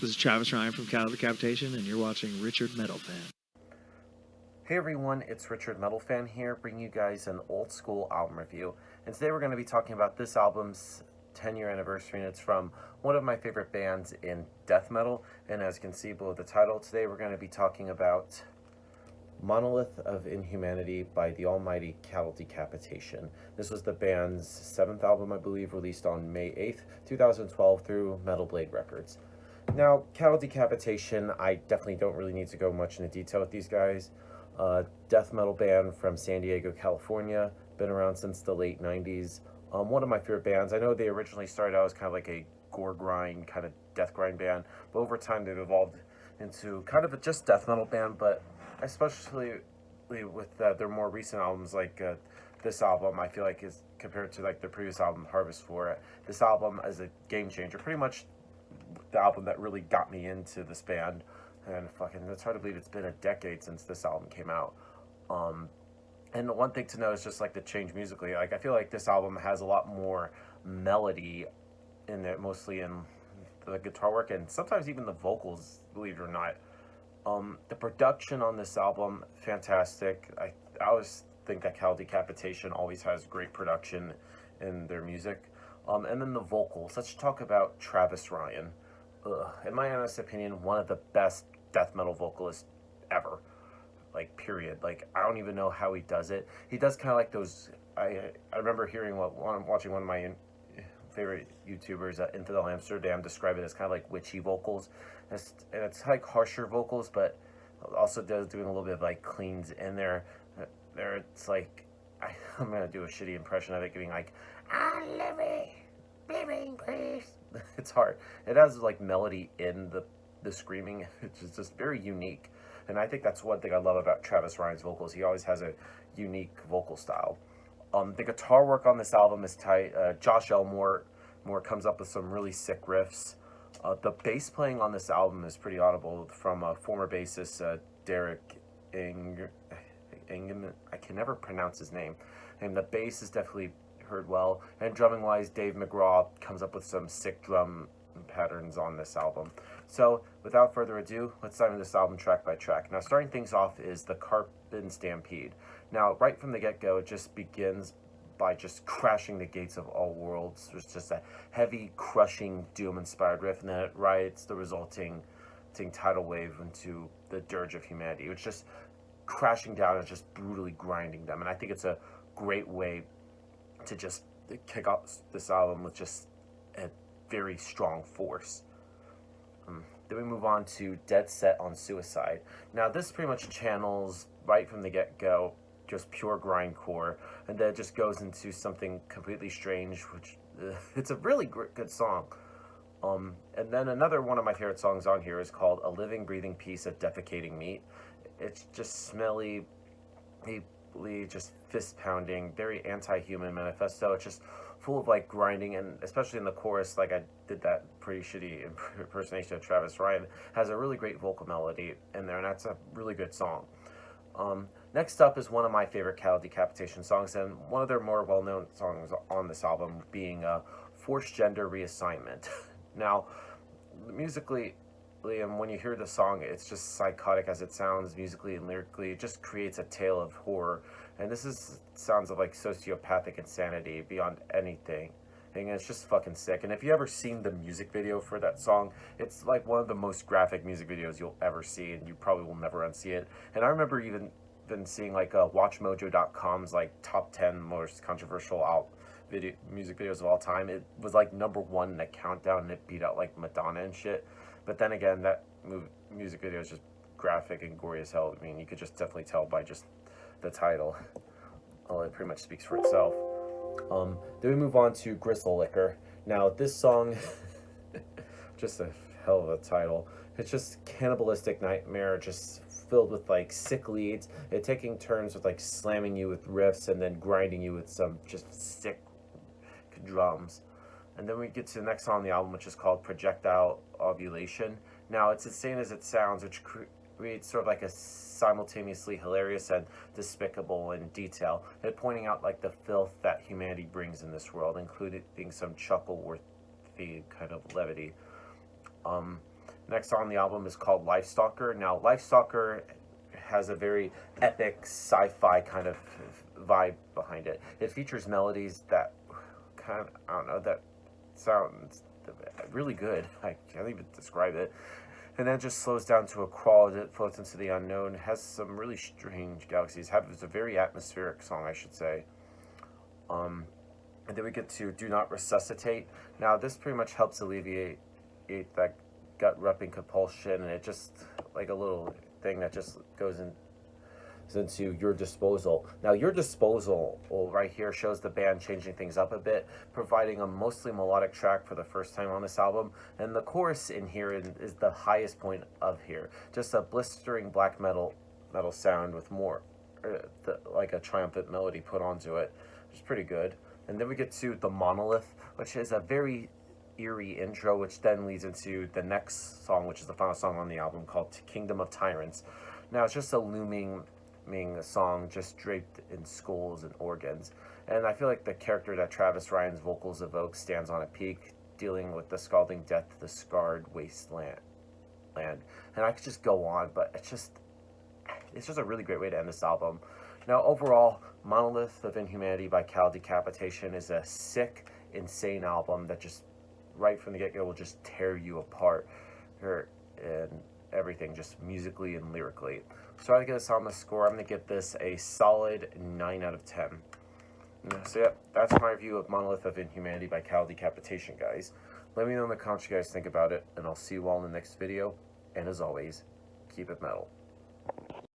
This is Travis Ryan from Decapitation, and you're watching Richard Metal Fan. Hey everyone, it's Richard Metal Fan here, bringing you guys an old school album review. And today we're going to be talking about this album's 10-year anniversary, and it's from one of my favorite bands in death metal. And as you can see below the title, today we're going to be talking about Monolith of Inhumanity by the almighty Cattle Decapitation. This was the band's 7th album, I believe, released on May 8th, 2012 through Metal Blade Records. Now, Cattle Decapitation, I definitely don't really need to go much into detail with these guys. Death metal band from San Diego, California, been around since the late 90s. One of my favorite bands. I know they originally started out as kind of like a gore grind, kind of death grind band, but over time they've evolved into kind of a just death metal band, but especially with their more recent albums, like this album, I feel like is compared to like their previous album, Harvest for It. This album is a game changer, pretty much the album that really got me into this band. And fucking, it's hard to believe it's been a decade since this album came out. And one thing to know is just like the change musically. Like, I feel like this album has a lot more melody in it, mostly in the guitar work and sometimes even the vocals, believe it or not. The production on this album, fantastic. I always think that Cattle Decapitation always has great production in their music. And then the vocals. Let's talk about Travis Ryan. In my honest opinion, one of the best death metal vocalists ever. Like, period. Like, I don't even know how he does it. He does kind of like those. I remember watching one of my favorite YouTubers, Infidel Amsterdam, describe it as kind of like witchy vocals. And it's like harsher vocals, but also doing a little bit of like cleans in there. It's like, I'm gonna do a shitty impression of it, giving like, I'm living, please. It's hard. It has like melody in the screaming, which is just very unique. And I think that's one thing I love about Travis Ryan's vocals. He always has a unique vocal style. The guitar work on this album is tight. Josh Elmore comes up with some really sick riffs. The bass playing on this album is pretty audible from former bassist Derek Ingham. I can never pronounce his name. And the bass is definitely heard well. And drumming wise, Dave McGraw comes up with some sick drum patterns on this album. So without further ado, let's dive into this album track by track. Now, starting things off is the Carpenter Stampede. Now, right from the get-go, it just begins by just crashing the gates of all worlds. There's just a heavy, crushing, doom-inspired riff, and then it rides the resulting tidal wave into the dirge of humanity. It's just crashing down and just brutally grinding them. And I think it's a great way to just kick off this album with just a very strong force. Then we move on to Dead Set on Suicide. Now, this pretty much channels, right from the get-go, just pure grindcore, and then it just goes into something completely strange, which it's a really good song. And then another one of my favorite songs on here is called A Living, Breathing Piece of Defecating Meat. It's just smelly, just fist-pounding, very anti-human manifesto. It's just full of like grinding, and especially in the chorus, like I did that pretty shitty impersonation of Travis Ryan, has a really great vocal melody in there, and that's a really good song. Next up is one of my favorite Cattle Decapitation songs, and one of their more well-known songs on this album being Forced Gender Reassignment. Now, musically, and when you hear the song, it's just psychotic as it sounds musically and lyrically. It just creates a tale of horror, and this is sounds of like sociopathic insanity beyond anything, and it's just fucking sick. And if you ever seen the music video for that song, it's like one of the most graphic music videos you'll ever see, and you probably will never unsee it. And I remember even seeing like WatchMojo.com's like top 10 most controversial music videos of all time. It was like #1 in the countdown, and it beat out like Madonna and shit. But then again, that music video is just graphic and gory as hell. I mean, you could just definitely tell by just the title. It pretty much speaks for itself. Then we move on to Gristle Licker. Now, this song, just a hell of a title. It's just cannibalistic nightmare, just filled with like sick leads. It taking turns with like slamming you with riffs and then grinding you with some just sick drums. And then we get to the next song on the album, which is called Projectile Ovulation. Now, it's insane as it sounds, which creates sort of like a simultaneously hilarious and despicable in detail, and pointing out like the filth that humanity brings in this world, including some chuckle-worthy kind of levity. Next on the album is called Lifestalker. Now, Lifestalker has a very epic sci-fi kind of vibe behind it. It features melodies that kind of, I don't know, that sounds really good. I can't even describe it. And then it just slows down to a crawl as it floats into the unknown. It has some really strange galaxies. It's a very atmospheric song, I should say. And then we get to Do Not Resuscitate. Now, this pretty much helps alleviate that gut-wrapping compulsion, and it just, like a little thing that just goes into Your Disposal. Now, Your Disposal right here shows the band changing things up a bit, providing a mostly melodic track for the first time on this album, and the chorus in here is the highest point of here. Just a blistering black metal sound with more like a triumphant melody put onto it, which is pretty good. And then we get to the Monolith, which is a very eerie intro, which then leads into the next song, which is the final song on the album, called Kingdom of Tyrants. Now, it's just a looming song just draped in skulls and organs, and I feel like the character that Travis Ryan's vocals evoke stands on a peak, dealing with the scalding death of the scarred wasteland. And I could just go on, but it's just a really great way to end this album. Now, overall, Monolith of Inhumanity by Decapitation is a sick, insane album that just right from the get-go will just tear you apart and everything, just musically and lyrically. So I give this on the score. I'm going to give this a solid 9 out of 10. So yeah, that's my review of Monolith of Inhumanity by Decapitation, guys. Let me know in the comments what you guys think about it, and I'll see you all in the next video. And as always, keep it metal.